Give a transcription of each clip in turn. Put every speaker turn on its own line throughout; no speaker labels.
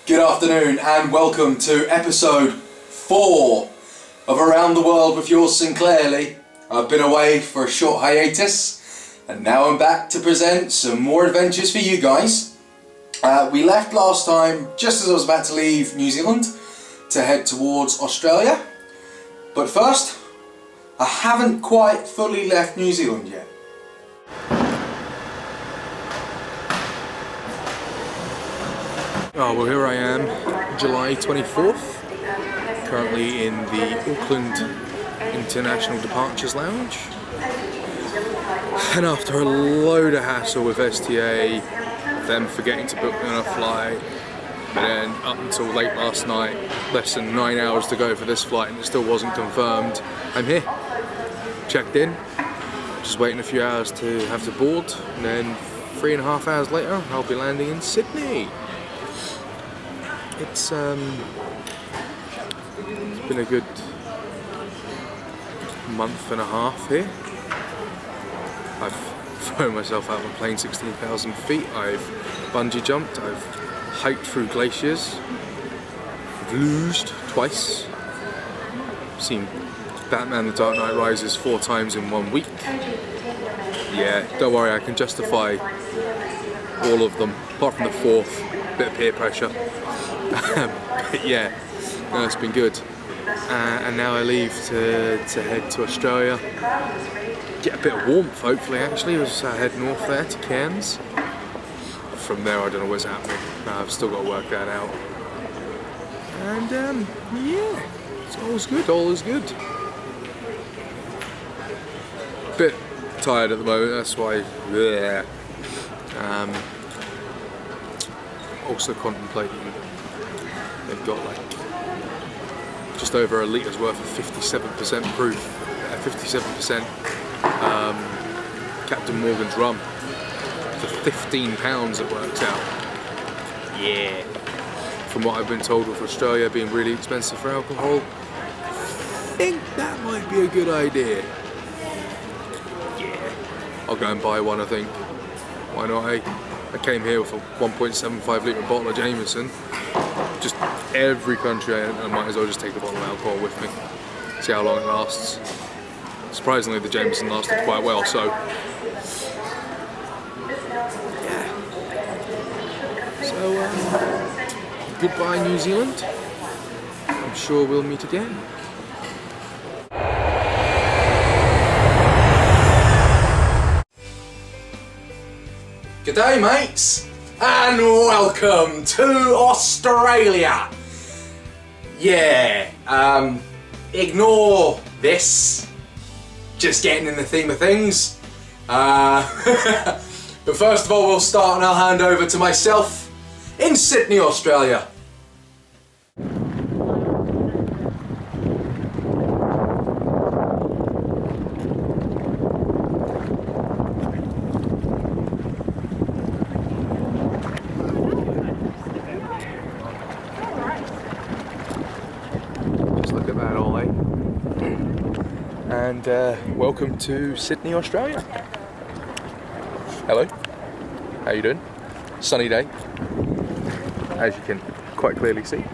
Good afternoon and welcome to episode 4 of Around the World with yours Sinclairly. I've been away for a short hiatus and now I'm back to present some more adventures for you guys. We left last time just as I was about to leave New Zealand to head towards Australia. But first, I haven't quite fully left New Zealand yet. Oh, well, here I am, July 24th, currently in the Auckland International Departures Lounge. And after a load of hassle with STA, them forgetting to book me on a flight, and then up until late last night, less than 9 hours to go for this flight and it still wasn't confirmed, I'm here, checked in, just waiting a few hours to have to board, and then 3.5 hours later I'll be landing in Sydney. It's been a good month and a half here. I've thrown myself out of a plane 16,000 feet, I've bungee jumped, I've hiked through glaciers, I've luged twice, seen Batman The Dark Knight Rises 4 times in 1 week. Yeah, don't worry, I can justify all of them, apart from the 4th, bit of peer pressure. But yeah, no, it's been good. And now I leave to head to Australia. Get a bit of warmth, hopefully, actually, as I head north there to Cairns. From there, I don't know what's happening. I've still got to work that out. And yeah, it's all is good. Bit tired at the moment, that's why. Yeah. Also contemplating. They've got like just over a litre's worth of 57% proof, 57% Captain Morgan's rum for £15 it works out. Yeah. From what I've been told with Australia being really expensive for alcohol, I think that might be a good idea. Yeah. I'll go and buy one, I think. Why not, eh? I came here with a 1.75 litre bottle of Jameson. Just every country I might as well just take the bottle of alcohol with me. See how long it lasts. Surprisingly, the Jameson lasted quite well, so yeah. So goodbye New Zealand. I'm sure we'll meet again. G'day mates, and welcome to Australia. Yeah, ignore this, just getting in the theme of things. But first of all, we'll start and I'll hand over to myself in Sydney, Australia. And welcome to Sydney, Australia. Hello, how you doing? Sunny day, as you can quite clearly see.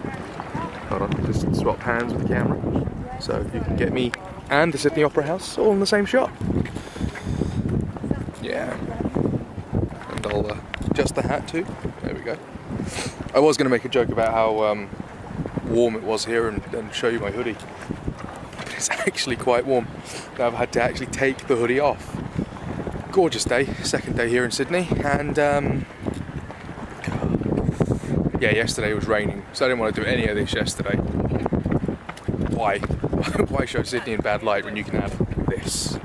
Hold on, just swap hands with the camera so you can get me and the Sydney Opera House all in the same shot. Yeah, and I'll adjust the hat too. There we go. I was going to make a joke about how warm it was here and show you my hoodie. It's actually quite warm. I've had to actually take the hoodie off. Gorgeous day, second day here in Sydney, and yeah, yesterday was raining, so I didn't want to do any of this yesterday. Why? Why show Sydney in bad light when you can have this?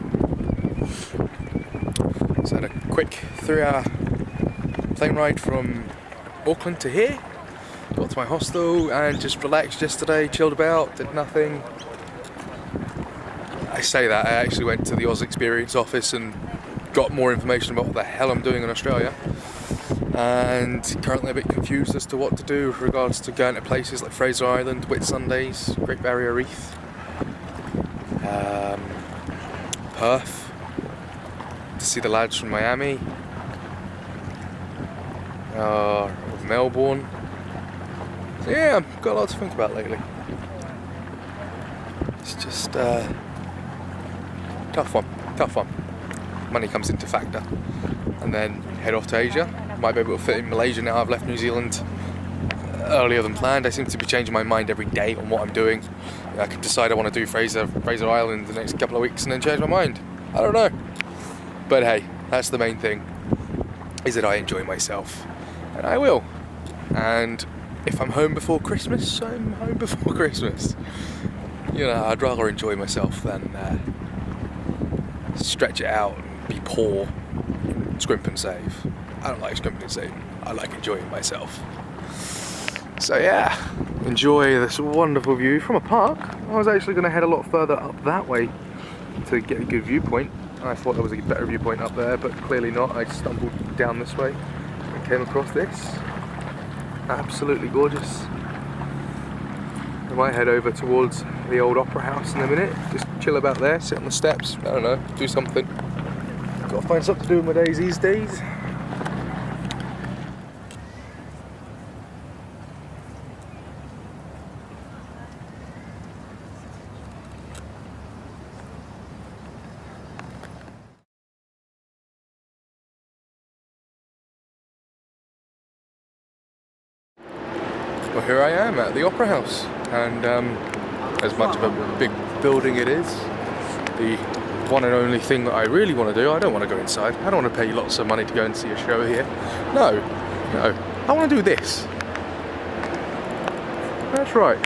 So I had a quick 3-hour plane ride from Auckland to here. Got to my hostel and just relaxed yesterday, chilled about, did nothing. I say that, I actually went to the Oz Experience office and got more information about what the hell I'm doing in Australia, and currently a bit confused as to what to do with regards to going to places like Fraser Island, Whitsundays, Great Barrier Reef, Perth, to see the lads from Miami, Melbourne, So yeah, I've got a lot to think about lately. It's just tough one. Money comes into factor. And then head off to Asia. Might be able to fit in Malaysia now. I've left New Zealand earlier than planned. I seem to be changing my mind every day on what I'm doing. I could decide I want to do Fraser Island the next couple of weeks and then change my mind. I don't know. But hey, that's the main thing, is that I enjoy myself. And I will. And if I'm home before Christmas, I'm home before Christmas. You know, I'd rather enjoy myself than stretch it out and be poor, scrimp and save. I don't like scrimping and saving. I like enjoying myself. So yeah, enjoy this wonderful view from a park. I was actually going to head a lot further up that way to get a good viewpoint. I thought there was a better viewpoint up there, but clearly not. I stumbled down this way and came across this. Absolutely gorgeous. I might head over towards the old opera house in a minute. Just chill about there, sit on the steps, I don't know, do something. Got to find something to do with my days these days. Well, here I am at the Opera House, and as much of a big building it is, the one and only thing that I really want to do, I don't want to go inside. I don't want to pay lots of money to go and see a show here. No, I want to do this. That's right.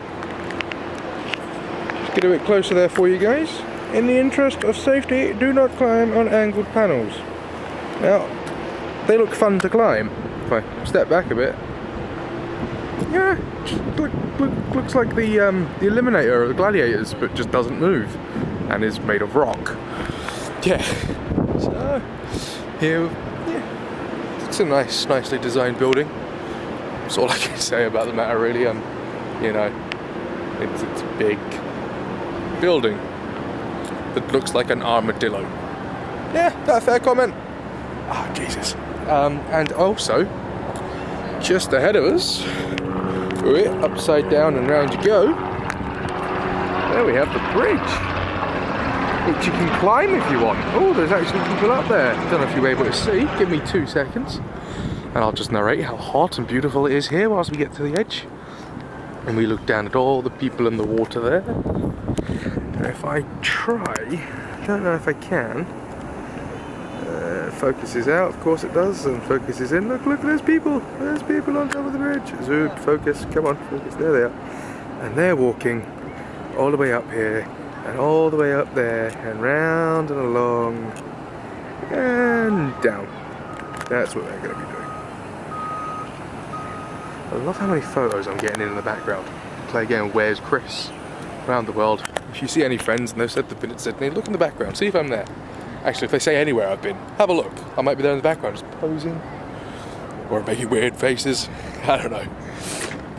Just get a bit closer there for you guys. In the interest of safety, do not climb on angled panels. Now, they look fun to climb. If I step back a bit, yeah, looks like the Eliminator or the Gladiators, but just doesn't move and is made of rock. Yeah. So here, yeah, it's a nicely designed building. That's all I can say about the matter, really. You know, it's a big building that looks like an armadillo. Yeah, that a fair comment? Oh, Jesus. And also, just ahead of us, upside down and round you go, there we have the bridge, which you can climb if you want. Oh, there's actually people up there. Don't know if you're able to see. Give me 2 seconds and I'll just narrate how hot and beautiful it is here whilst we get to the edge and we look down at all the people in the water there. And if I try, don't know if I can, focus is out, of course it does, and focus is in. Look, there's people on top of the bridge. Zoom, focus, come on, focus, there they are. And they're walking all the way up here, and all the way up there, and round and along, and down. That's what they're going to be doing. I love how many photos I'm getting in the background. Play again, Where's Chris? Around the world. If you see any friends and they've said they've been at Sydney, look in the background, see if I'm there. Actually, if they say anywhere I've been, have a look. I might be there in the background just posing. Or making weird faces. I don't know.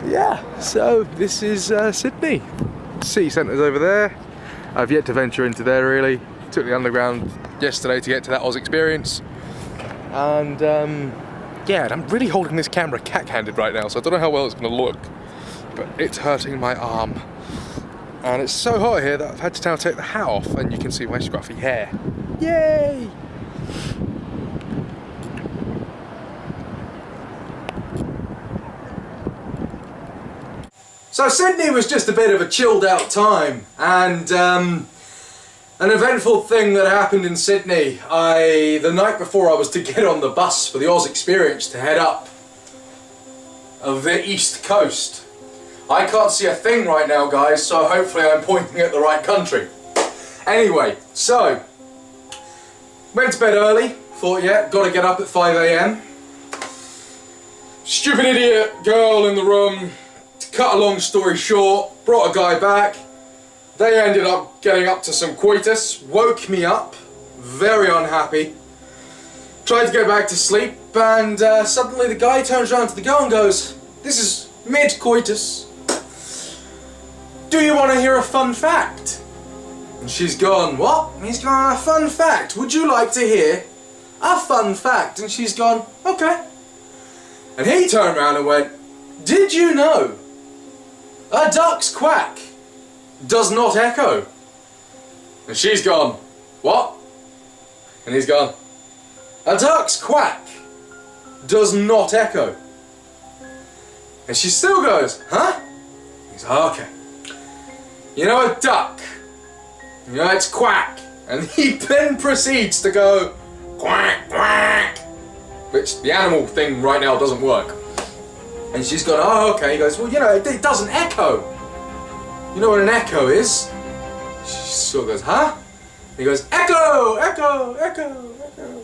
Yeah, so this is Sydney. City centre's over there. I've yet to venture into there really. Took the underground yesterday to get to that Oz experience. And yeah, I'm really holding this camera cat-handed right now, so I don't know how well it's going to look. But it's hurting my arm. And it's so hot here that I've had to now take the hat off and you can see my scruffy hair. Yay! So Sydney was just a bit of a chilled out time, and an eventful thing that happened in Sydney. The night before I was to get on the bus for the Oz experience to head up of the East Coast. I can't see a thing right now, guys, so hopefully I'm pointing at the right country. Anyway, so went to bed early, thought, yeah, gotta get up at 5 AM. Stupid idiot girl in the room, to cut a long story short, brought a guy back. They ended up getting up to some coitus, woke me up, very unhappy. Tried to go back to sleep, and suddenly the guy turns around to the girl and goes, "This is mid-coitus. Do you want to hear a fun fact?" And she's gone, "What?" And he's gone, "A fun fact. Would you like to hear a fun fact?" And she's gone, "Okay." And he turned around and went, "Did you know A duck's quack does not echo. And she's gone, what? And he's gone, a duck's quack does not echo. And she still goes, huh? He's okay. You know a duck, you know it's quack. And he then proceeds to go, quack, quack. Which the animal thing right now doesn't work. And she's gone, oh okay. He goes, well you know, it doesn't echo. You know what an echo is? She sort of goes, huh? He goes, echo, echo, echo, echo.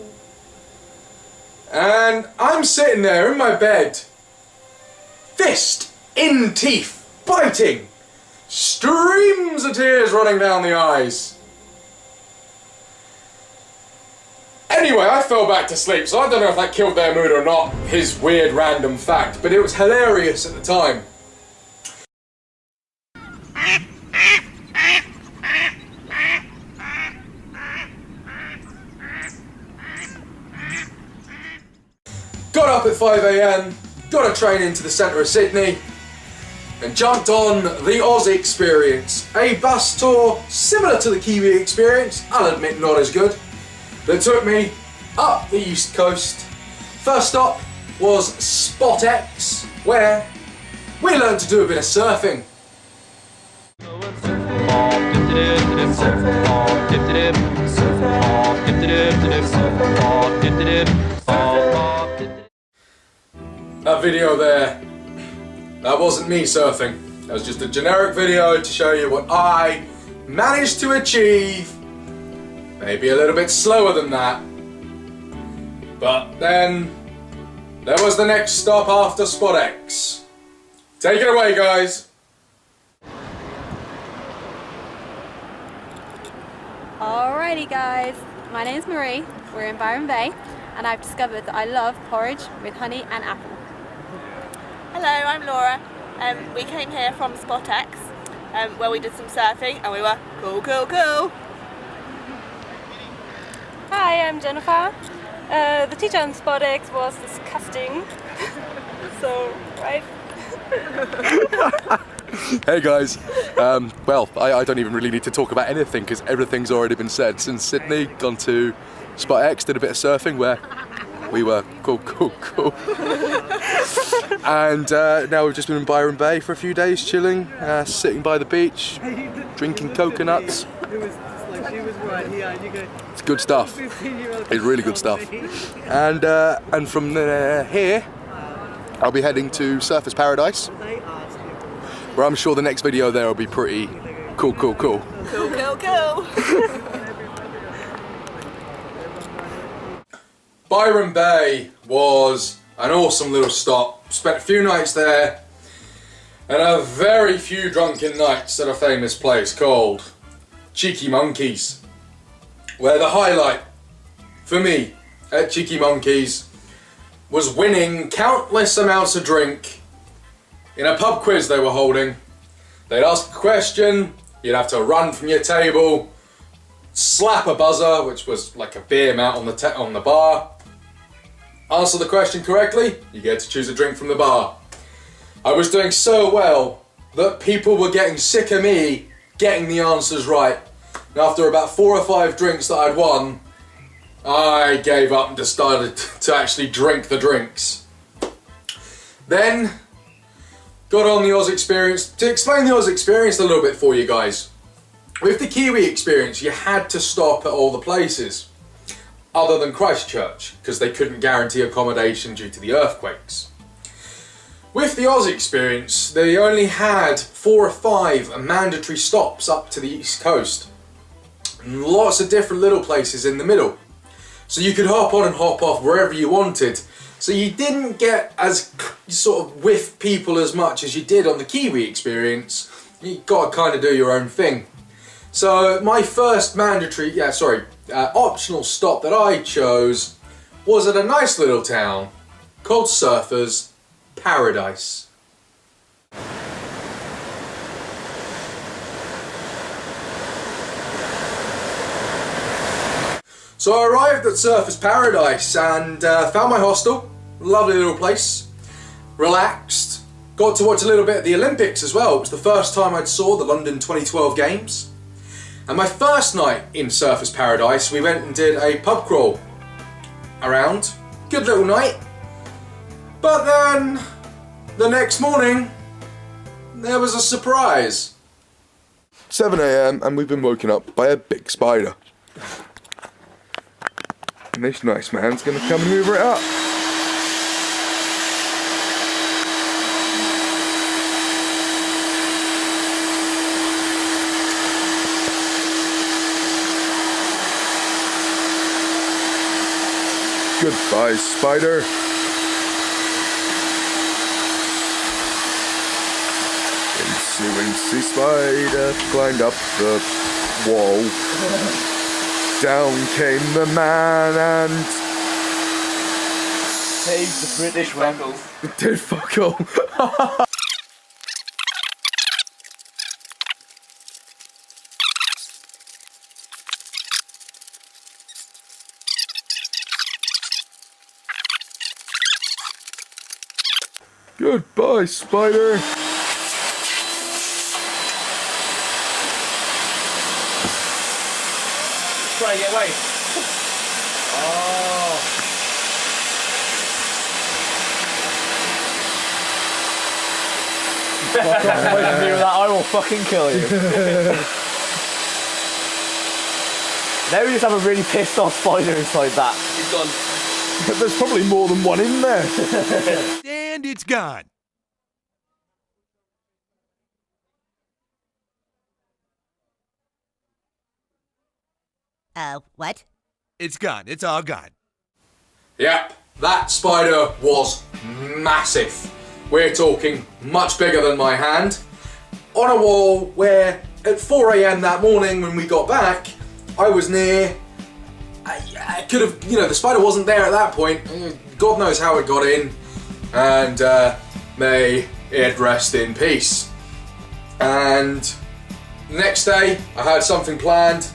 And I'm sitting there in my bed, fist in teeth, biting, streams of tears running down the eyes. Anyway, I fell back to sleep, so I don't know if that killed their mood or not, his weird random fact, but it was hilarious at the time. Got up at 5 AM, got a train into the centre of Sydney, and jumped on the Aussie Experience, a bus tour similar to the Kiwi Experience, I'll admit not as good, that took me up the east coast. First stop was Spot X, where we learned to do a bit of surfing. That video there, that wasn't me surfing. That was just a generic video to show you what I managed to achieve. Maybe a little bit slower than that. But then, there was the next stop after Spot X. Take it away, guys.
Alrighty guys, my name's Marie, we're in Byron Bay, and I've discovered that I love porridge with honey and apple.
Hello, I'm Laura. We came here from Spot X, where we did some surfing, and we were cool, cool, cool.
Hi, I'm Jennifer. The teacher on Spot X was disgusting. So, right?
Hey guys, well, I don't even really need to talk about anything because everything's already been said. Since Sydney, gone to Spot X, did a bit of surfing where we were cool. And now we've just been in Byron Bay for a few days, chilling, sitting by the beach, drinking coconuts. It's good stuff. It's really good stuff. And from here, I'll be heading to Surfers Paradise, where I'm sure the next video there will be pretty cool.
Cool, cool, cool.
Byron Bay was an awesome little stop. Spent a few nights there, and a very few drunken nights at a famous place called Cheeky Monkeys, where the highlight for me at Cheeky Monkeys was winning countless amounts of drink in a pub quiz they were holding. They'd ask a question, you'd have to run from your table, slap a buzzer, which was like a beer mat on the bar, answer the question correctly, you get to choose a drink from the bar. I was doing so well that people were getting sick of me getting the answers right. And after about 4 or 5 drinks that I'd won, I gave up and decided to actually drink the drinks. Then, got on the Oz Experience. To explain the Oz Experience a little bit for you guys, with the Kiwi Experience, you had to stop at all the places, other than Christchurch, because they couldn't guarantee accommodation due to the earthquakes. With the Oz Experience, they only had 4 or 5 mandatory stops up to the east coast, and lots of different little places in the middle. So you could hop on and hop off wherever you wanted. So you didn't get as sort of with people as much as you did on the Kiwi Experience. You got to kind of do your own thing. So my first optional stop that I chose was at a nice little town called Surfers Paradise. So I arrived at Surfers Paradise and found my hostel. Lovely little place. Relaxed. got to watch a little bit of the Olympics as well. It was the first time I'd saw the London 2012 Games. And my first night in Surfers Paradise, we went and did a pub crawl around. Good little night. But then, the next morning, there was a surprise. 7 AM and we've been woken up by a big spider. And this nice man's gonna come and hoover it up. Goodbye, spider. Incy spider climbed up the wall. Down came the man and
saved the British one.
did fuck all. Goodbye, spider.
Try to get away. Oh. Fuck off, wait to do that, I will fucking kill you. Now we just have a really pissed off spider inside that. He's gone.
There's probably more than one in there.
And it's gone.
What?
It's gone. It's all gone.
Yep, that spider was massive. We're talking much bigger than my hand. On a wall where at 4 AM that morning when we got back, I was near. I could have, the spider wasn't there at that point. God knows how it got in. And may it rest in peace. And the next day, I had something planned.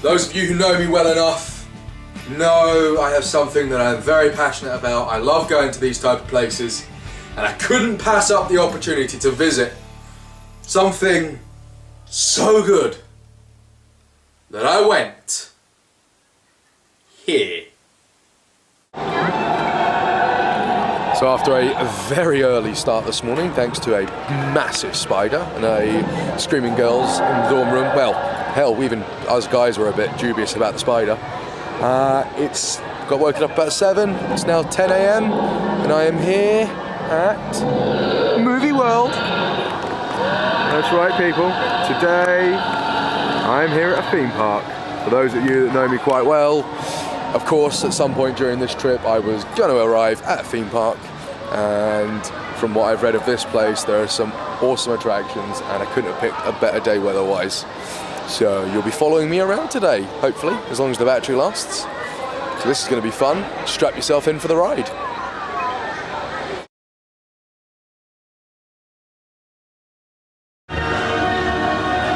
Those of you who know me well enough know I have something that I'm very passionate about. I love going to these type of places, and I couldn't pass up the opportunity to visit something so good that I went here. So after a very early start this morning, thanks to a massive spider and a screaming girls in the dorm room, well, hell, even us guys were a bit dubious about the spider. It's got woken up about 7, it's now 10 AM, and I am here at Movie World. That's right, people. Today, I'm here at a theme park. For those of you that know me quite well, of course, at some point during this trip, I was going to arrive at a theme park, and from what I've read of this place, there are some awesome attractions, and I couldn't have picked a better day weather-wise. So you'll be following me around today, hopefully, as long as the battery lasts. So this is going to be fun. Strap yourself in for the ride.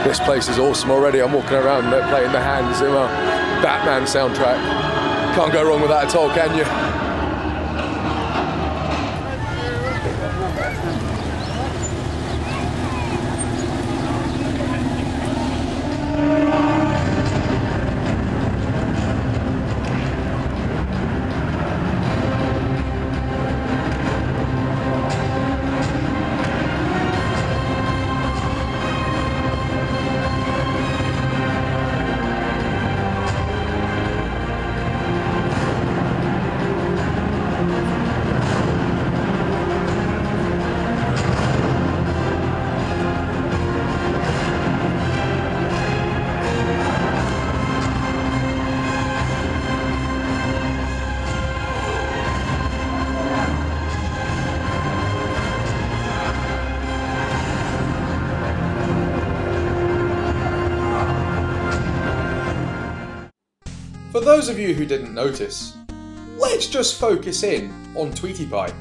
This place is awesome already. I'm walking around playing the Hans Zimmer Batman soundtrack. Can't go wrong with that at all, can you? For those of you who didn't notice, let's just focus in on Tweety Pie.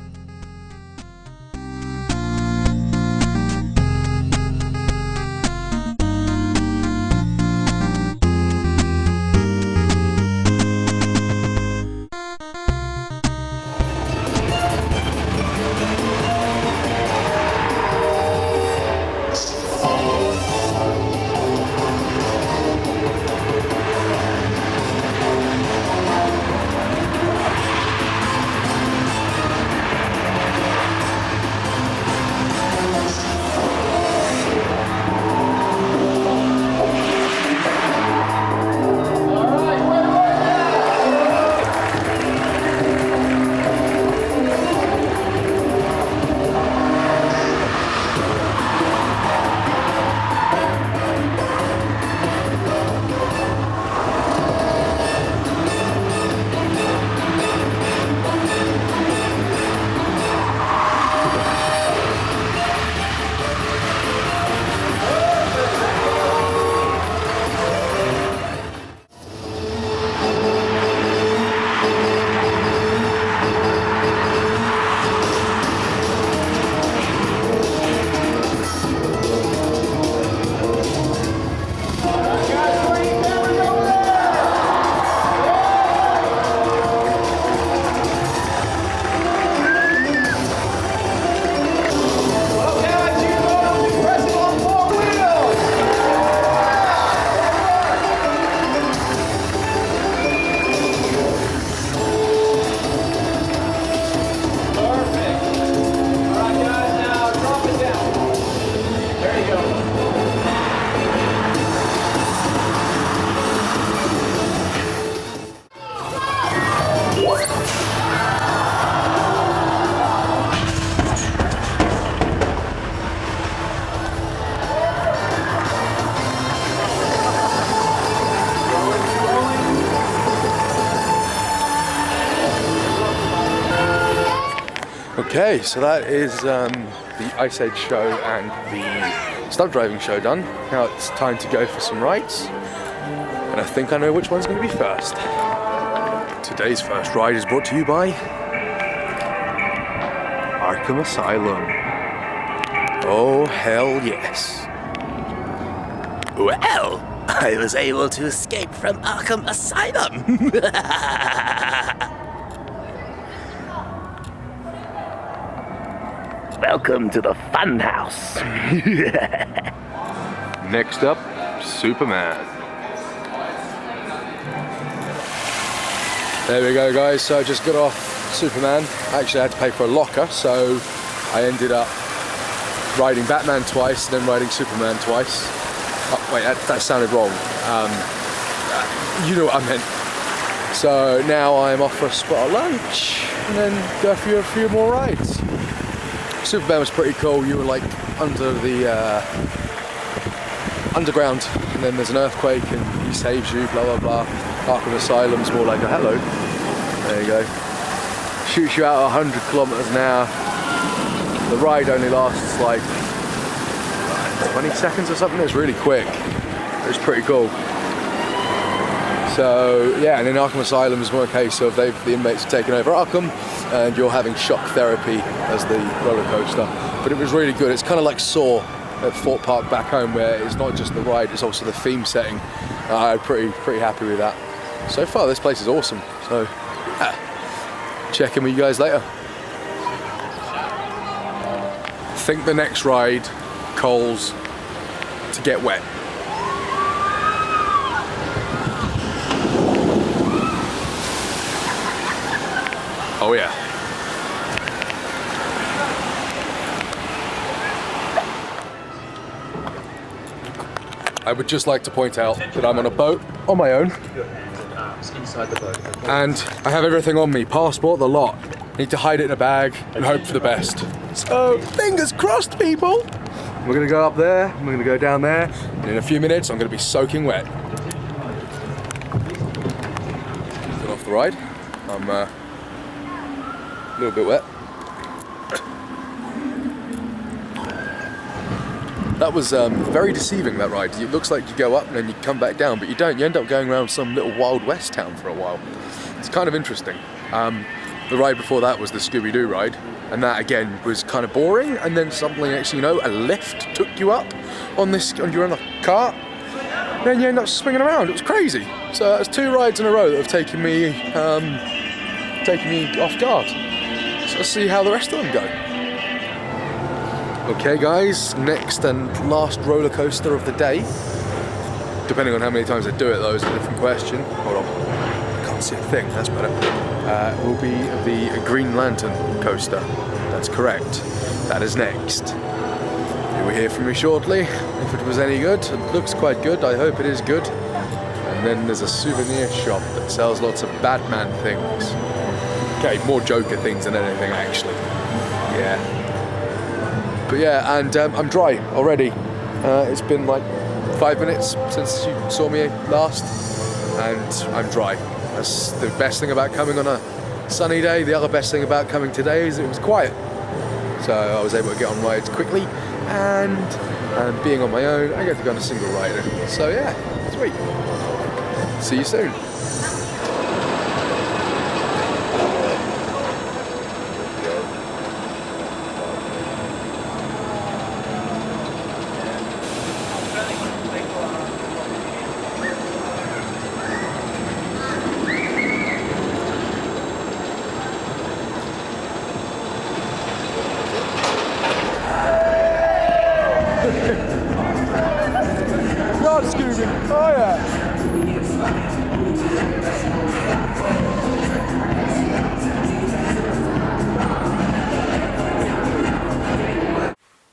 Okay, so that is the Ice Age show and the stunt driving show done. Now it's time to go for some rides, and I think I know which one's going to be first. Today's first ride is brought to you by Arkham Asylum. Oh, hell yes.
Well, I was able to escape from Arkham Asylum. Welcome to the funhouse.
Next up, Superman. There we go, guys. So I just got off Superman. Actually, I had to pay for a locker, so I ended up riding Batman twice and then riding Superman twice. Oh, wait, that sounded wrong. You know what I meant. So now I'm off for a spot of lunch and then go for a few more rides. Superman was pretty cool. You were like under the underground, and then there's an earthquake and he saves you, blah blah blah. Arkham Asylum's more like a hello. There you go. Shoots you out 100 kilometers an hour. The ride only lasts like 20 seconds or something. It's really quick. It's pretty cool. So yeah, and in Arkham Asylum is more a case of the inmates have taken over Arkham and you're having shock therapy as the roller coaster. But it was really good. It's kind of like Saw at Fort Park back home, where it's not just the ride, it's also the theme setting. I'm pretty happy with that. So far this place is awesome. So yeah, check in with you guys later. I think the next ride calls to get wet. Oh yeah. I would just like to point out that I'm on a boat on my own. And I have everything on me, passport, the lot. Need to hide it in a bag and hope for the best. So, fingers crossed, people! We're gonna go up there, and we're gonna go down there, and in a few minutes I'm gonna be soaking wet. Get off the ride. I'm a little bit wet. That was very deceiving, that ride. It looks like you go up and then you come back down, but you don't. You end up going around some little Wild West town for a while. It's kind of interesting. The ride before that was the Scooby-Doo ride, and that again was kind of boring, and then suddenly, next you know, a lift took you up on you're on a cart, and then you end up swinging around. It was crazy. So that's 2 rides in a row that have taken me off guard. So let's see how the rest of them go. Okay guys, next and last roller coaster of the day. Depending on how many times I do it though is a different question. Hold on, I can't see a thing, that's better. Will be the Green Lantern coaster. That's correct. That is next. You will hear from me shortly if it was any good. It looks quite good, I hope it is good. And then there's a souvenir shop that sells lots of Batman things. Okay, more Joker things than anything actually. Yeah. But yeah, and I'm dry already. It's been like 5 minutes since you saw me last, and I'm dry. That's the best thing about coming on a sunny day. The other best thing about coming today is it was quiet. So I was able to get on rides quickly, and being on my own, I get to go on a single rider. So yeah, sweet. See you soon. God, Scooby! Oh yeah!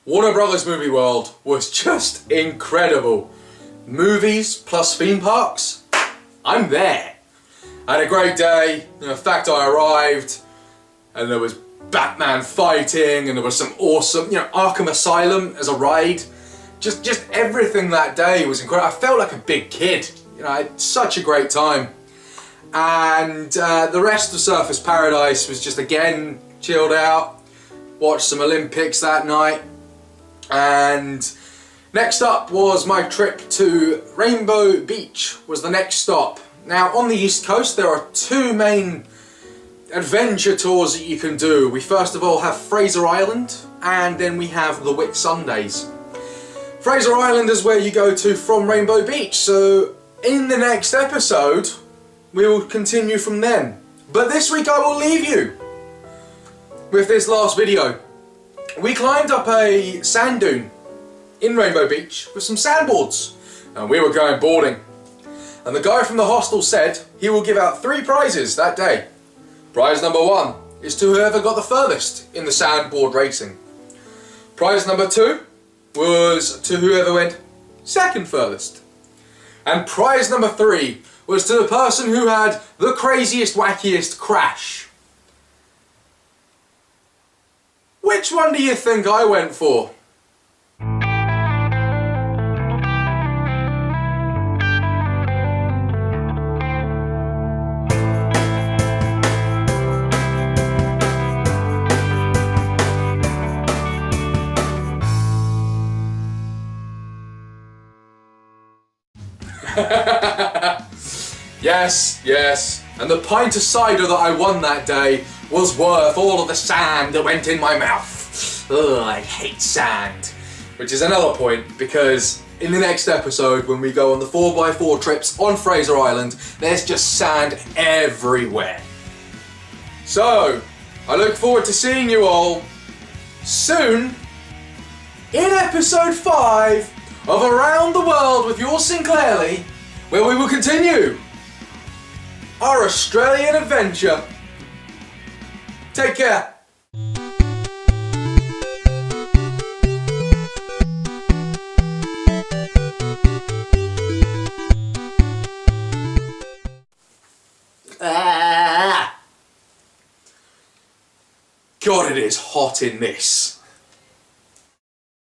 Warner Brothers Movie World was just incredible. Movies plus theme parks, I'm there. I had a great day. In fact, I arrived and there was Batman fighting and there was some awesome, Arkham Asylum as a ride. Just everything that day was incredible. I felt like a big kid. I had such a great time. And the rest of Surfers Paradise was just, again, chilled out. watched some Olympics that night, and next up was my trip to Rainbow Beach was the next stop. Now on the East Coast there are two main adventure tours that you can do. We first of all have Fraser Island, and then we have the Whit Sundays. Fraser Island is where you go to from Rainbow Beach, so in the next episode we will continue from then. But this week I will leave you with this last video. We climbed up a sand dune in Rainbow Beach with some sandboards, and we were going boarding. And the guy from the hostel said he will give out 3 prizes that day. Prize number 1 is to whoever got the furthest in the sandboard racing. Prize number 2 was to whoever went second furthest. And prize number 3 was to the person who had the craziest, wackiest crash. Which one do you think I went for? Yes, and the pint of cider that I won that day was worth all of the sand that went in my mouth. Ugh, I hate sand. Which is another point, because in the next episode when we go on the 4x4 trips on Fraser Island, there's just sand everywhere. So, I look forward to seeing you all soon in episode 5 of Around the World with your Sinclairly, where we will continue our Australian adventure. Take care. God, it is hot in this.